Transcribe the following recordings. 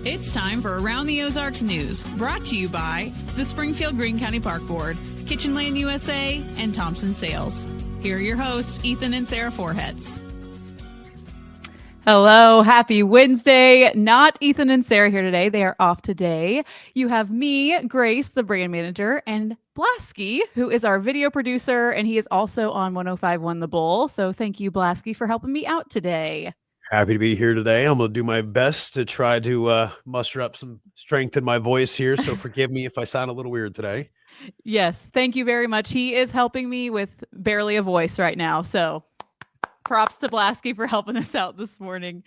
It's time for Around the Ozarks News, brought to you by the Springfield Greene County Park Board, Kitchen Land USA, and Thompson Sales. Here are your hosts, Ethan and Sarah Forhetz. Hello, happy Wednesday. Not Ethan and Sarah here today. They are off today. You have me, Grace, the brand manager, and Blasky, who is our video producer, and he is also on 105.1 The Bull. So thank you, Blasky, for helping me out today. Happy to be here today. I'm going to do my best to try to muster up some strength in my voice here. So forgive me if I sound a little weird today. Yes, thank you very much. He is helping me with barely a voice right now. So props to Blasky for helping us out this morning.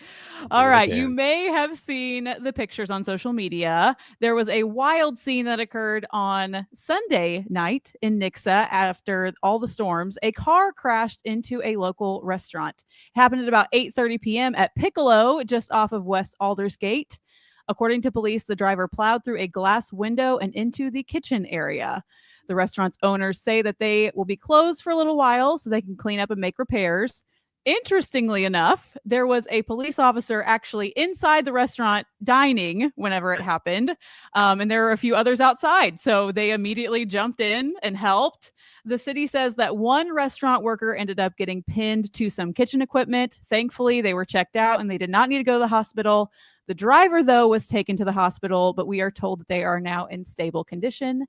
All right. You may have seen the pictures on social media. There was a wild scene that occurred on Sunday night in Nixa after all the storms. A car crashed into a local restaurant. It happened at about 8:30 p.m. at Piccolo, just off of West Aldersgate. According to police, the driver plowed through a glass window and into the kitchen area. The restaurant's owners say that they will be closed for a little while so they can clean up and make repairs. Interestingly enough, there was a police officer actually inside the restaurant dining whenever it happened. And there were a few others outside. So they immediately jumped in and helped. The city says that one restaurant worker ended up getting pinned to some kitchen equipment. Thankfully, they were checked out and they did not need to go to the hospital. The driver, though, was taken to the hospital, but we are told that they are now in stable condition.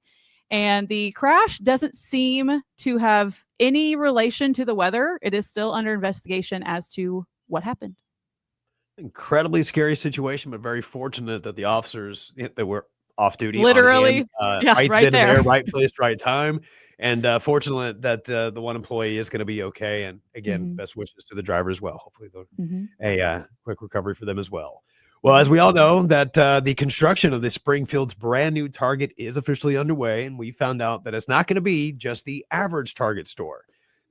And the crash doesn't seem to have any relation to the weather. It is still under investigation as to what happened. Incredibly scary situation, but very fortunate that the officers that were off duty, literally, right there, right place, right time. And fortunate that the one employee is going to be okay. And again, best wishes to the driver as well. Hopefully, a quick recovery for them as well. Well, as we all know, that the construction of the Springfield's brand new Target is officially underway, and we found out that it's not going to be just the average Target store.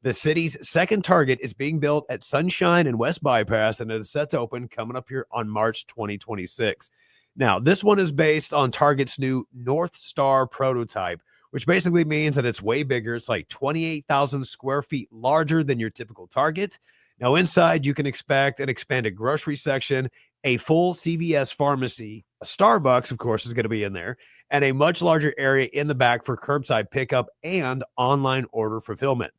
The city's second Target is being built at Sunshine and West Bypass, and it is set to open coming up here on March 2026. Now, this one is based on Target's new North Star prototype, which basically means that it's way bigger. It's like 28,000 square feet larger than your typical Target. Now, inside, you can expect an expanded grocery section, a full CVS pharmacy, a Starbucks, of course, is going to be in there, and a much larger area in the back for curbside pickup and online order fulfillment.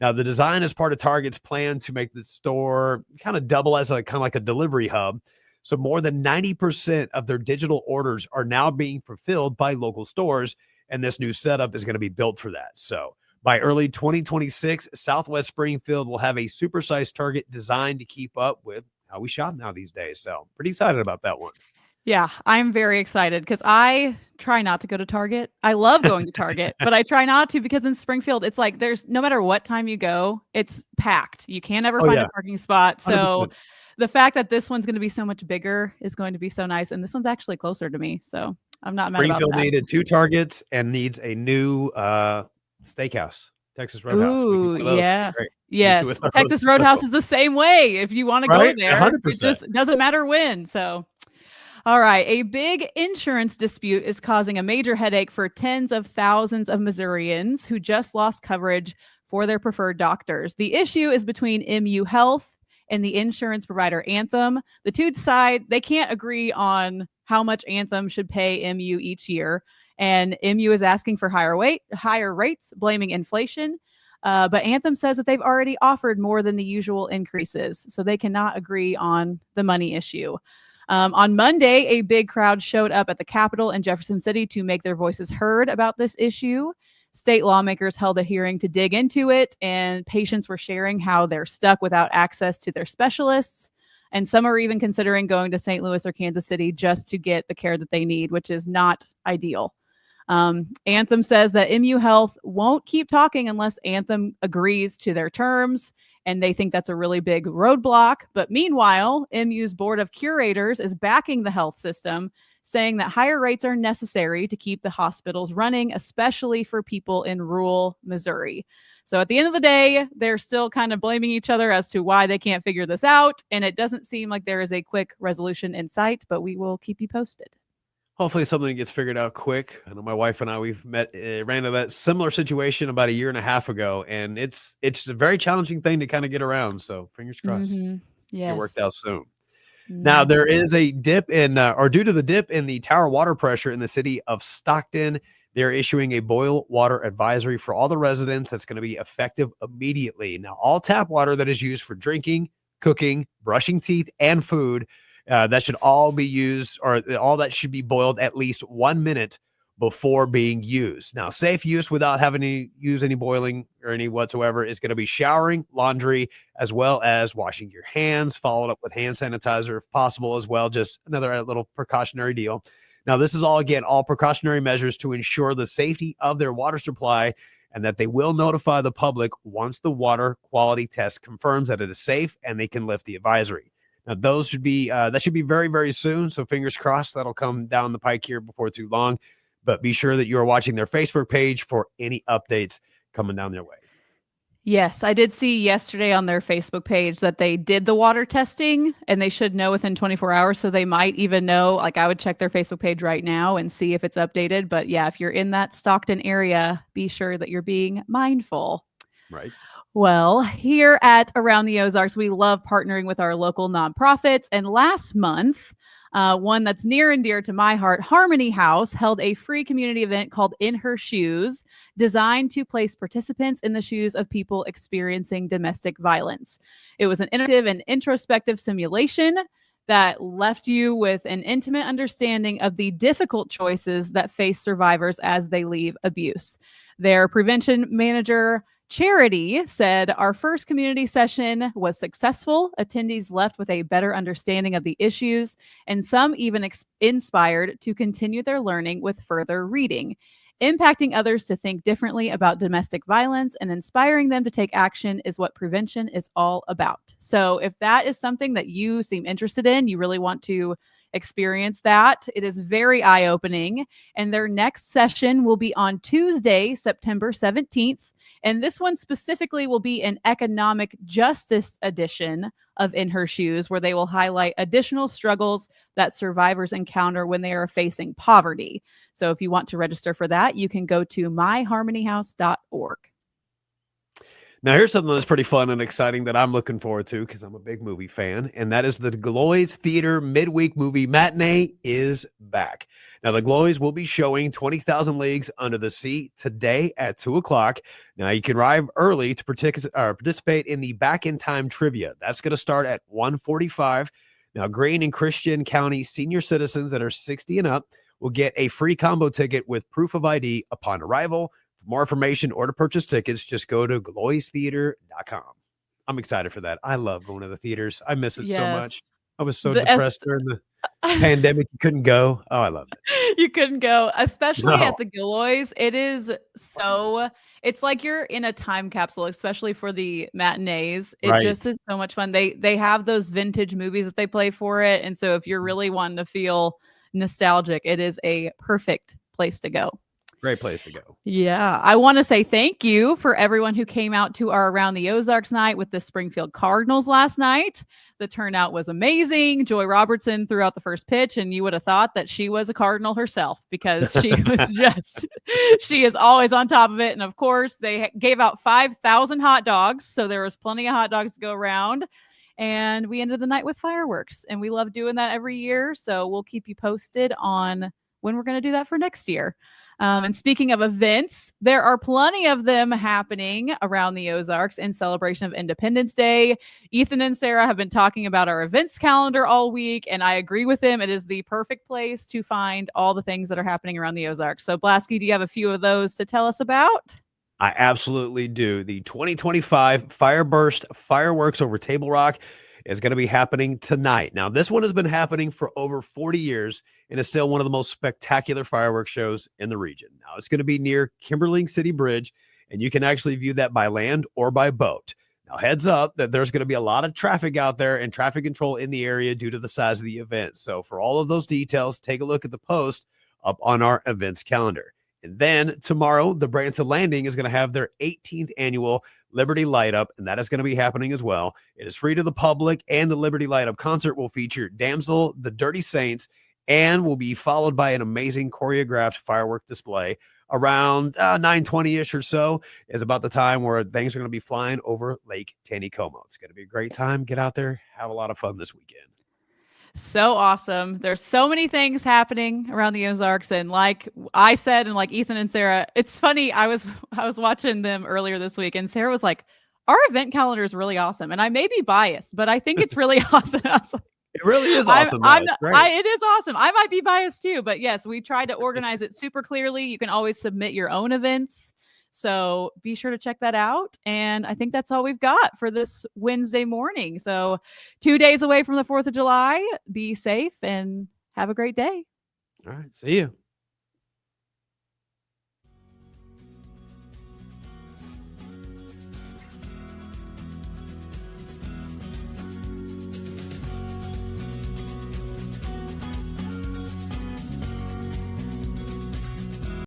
Now, the design is part of Target's plan to make the store kind of double as a kind of like a delivery hub. So more than 90% of their digital orders are now being fulfilled by local stores, and this new setup is going to be built for that. So by early 2026, Southwest Springfield will have a supersized Target designed to keep up with how we shop now these days. So pretty excited about that one. Yeah, I'm very excited because I try not to go to Target. I love going to Target, but I try not to because in Springfield, it's like there's no matter what time you go, it's packed. You can't ever find a parking spot. So 100%. The fact that this one's going to be so much bigger is going to be so nice. And this one's actually closer to me. So I'm not mad about that. Springfield needed 2 Targets and needs a new steakhouse. Texas Roadhouse. Ooh, yeah. Yes. Texas Roadhouse is the same way. If you want to go there, 100%. It just doesn't matter when. So, all right. A big insurance dispute is causing a major headache for tens of thousands of Missourians who just lost coverage for their preferred doctors. The issue is between MU Health and the insurance provider Anthem. The two side, they can't agree on how much Anthem should pay MU each year. And MU is asking for higher rates, blaming inflation. But Anthem says that they've already offered more than the usual increases, so they cannot agree on the money issue. On Monday, a big crowd showed up at the Capitol in Jefferson City to make their voices heard about this issue. State lawmakers held a hearing to dig into it, and patients were sharing how they're stuck without access to their specialists. And some are even considering going to St. Louis or Kansas City just to get the care that they need, which is not ideal. Anthem says that MU Health won't keep talking unless Anthem agrees to their terms, and they think that's a really big roadblock. But meanwhile, MU's board of curators is backing the health system, saying that higher rates are necessary to keep the hospitals running, especially for people in rural Missouri. So at the end of the day, they're still kind of blaming each other as to why they can't figure this out. And it doesn't seem like there is a quick resolution in sight, but we will keep you posted. Hopefully something gets figured out quick. I know my wife and I, we've ran into that similar situation about a year and a half ago, and it's a very challenging thing to kind of get around. So fingers crossed. Yes. It worked out soon. Now, there is a dip in, or due to the dip in the tower water pressure in the city of Stockton, they're issuing a boil water advisory for all the residents that's going to be effective immediately. Now, all tap water that is used for drinking, cooking, brushing teeth, and food, that should all be used, or all that should be boiled at least 1 minute before being used. Now, safe use without having to use any boiling or any whatsoever is going to be showering, laundry, as well as washing your hands, followed up with hand sanitizer if possible as well. Just another little precautionary deal. Now, this is all precautionary measures to ensure the safety of their water supply, and that they will notify the public once the water quality test confirms that it is safe and they can lift the advisory. Now, that should be very, very soon. So fingers crossed that'll come down the pike here before too long. But be sure that you are watching their Facebook page for any updates coming down their way. Yes, I did see yesterday on their Facebook page that they did the water testing, and they should know within 24 hours. So they might even know, like I would check their Facebook page right now and see if it's updated. But yeah, if you're in that Stockton area, be sure that you're being mindful. Right. Well, here at Around the Ozarks, we love partnering with our local nonprofits. And last month, one that's near and dear to my heart, Harmony House, held a free community event called In Her Shoes, designed to place participants in the shoes of people experiencing domestic violence. It was an interactive and introspective simulation that left you with an intimate understanding of the difficult choices that face survivors as they leave abuse. Their prevention manager, Charity, said, "Our first community session was successful. Attendees left with a better understanding of the issues, and some even inspired to continue their learning with further reading. Impacting others to think differently about domestic violence and inspiring them to take action is what prevention is all about." So if that is something that you seem interested in, you really want to experience that, it is very eye-opening. And their next session will be on Tuesday, September 17th. And this one specifically will be an economic justice edition of In Her Shoes, where they will highlight additional struggles that survivors encounter when they are facing poverty. So if you want to register for that, you can go to myharmonyhouse.org. Now, here's something that's pretty fun and exciting that I'm looking forward to because I'm a big movie fan, and that is the Gloys Theater midweek movie matinee is back. Now, the Gloys will be showing 20,000 Leagues Under the Sea today at 2 o'clock. Now, you can arrive early to participate in the Back in Time trivia. That's going to start at 1:45. Now, Greene and Christian County senior citizens that are 60 and up will get a free combo ticket with proof of ID upon arrival. For more information or to purchase tickets, just go to gloystheater.com. I'm excited for that. I love going to the theaters. I miss it so much. I was so depressed during the pandemic. You couldn't go. Oh, I loved it. You couldn't go, especially at the Gloys. It is so, it's like you're in a time capsule, especially for the matinees. It just is so much fun. They have those vintage movies that they play for it. And so if you're really wanting to feel nostalgic, it is a perfect place to go. Great place to go. Yeah. I want to say thank you for everyone who came out to our Around the Ozarks night with the Springfield Cardinals last night. The turnout was amazing. Joy Robertson threw out the first pitch, and you would have thought that she was a Cardinal herself because she was she is always on top of it. And of course, they gave out 5,000 hot dogs. So there was plenty of hot dogs to go around. And we ended the night with fireworks. And we love doing that every year. So we'll keep you posted on when we're going to do that for next year. And speaking of events, there are plenty of them happening around the Ozarks in celebration of Independence Day. Ethan and Sarah have been talking about our events calendar all week, and I agree with them. It is the perfect place to find all the things that are happening around the Ozarks. So, Blasky, do you have a few of those to tell us about? I absolutely do. The 2025 Fireburst Fireworks over Table Rock is going to be happening tonight. Now, this one has been happening for over 40 years and is still one of the most spectacular fireworks shows in the region. Now, it's going to be near Kimberling City Bridge, and you can actually view that by land or by boat. Now, heads up that there's going to be a lot of traffic out there and traffic control in the area due to the size of the event. So for all of those details, take a look at the post up on our events calendar. And then tomorrow, the Branson Landing is going to have their 18th annual Liberty Light Up, and that is going to be happening as well. It is free to the public, and the Liberty Light Up concert will feature Damsel, the Dirty Saints, and will be followed by an amazing choreographed firework display. Around 9:20-ish or so is about the time where things are going to be flying over Lake Taneycomo. It's going to be a great time. Get out there, have a lot of fun this weekend. So awesome. There's so many things happening around the Ozarks. And like I said, and like Ethan and Sarah, it's funny. I was watching them earlier this week, and Sarah was like, our event calendar is really awesome. And I may be biased, but I think it's really awesome. I was like, it really is awesome. It is awesome. I might be biased too, but yes, we tried to organize it super clearly. You can always submit your own events. So be sure to check that out. And I think that's all we've got for this Wednesday morning. So 2 days away from the 4th of July. Be safe and have a great day. All right. See you.